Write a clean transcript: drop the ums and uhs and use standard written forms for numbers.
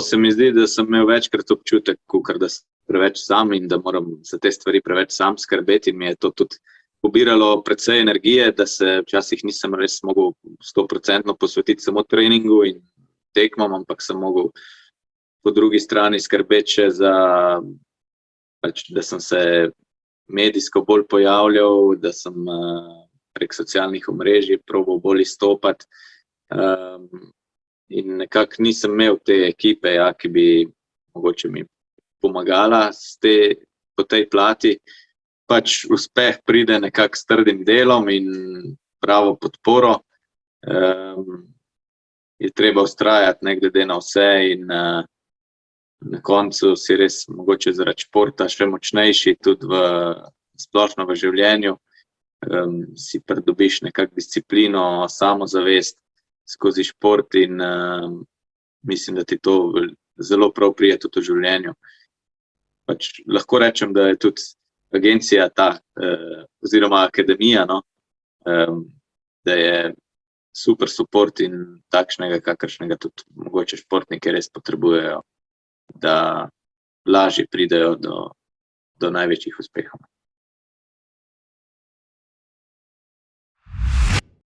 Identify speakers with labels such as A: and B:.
A: se mi zdi, da sem imel večkrat občutek, kakor da sem preveč sam in da moram za te stvari preveč sam skrbeti, in mi je to tudi pobiralo precej energije, da se včasih nisem res mogel 100% posvetiti samo treningu in tekmam, ampak sem mogel po drugi strani skrbeti še za, pač, da sem se medijsko bolj pojavljal, da sem prek socialnih omrežij probal bolj izstopati. In nekako nisem imel te ekipe, ki bi mogoče mi pomagala po tej plati. Pač uspeh pride nekako s trdim delom in pravo podporo. Je treba vztrajati ne glede na vse in na koncu si res mogoče zaradi športa še močnejši, tudi splošno v življenju. Si pridobiš nekako disciplino, samozavest skozi šport in mislim, da ti to zelo prav pride tudi v življenju. Pač lahko rečem, da je tudi agencija oziroma akademija, da je super support in takšnega, kakršnega tudi mogoče športniki res potrebujejo, da lažje pridejo do največjih uspehov.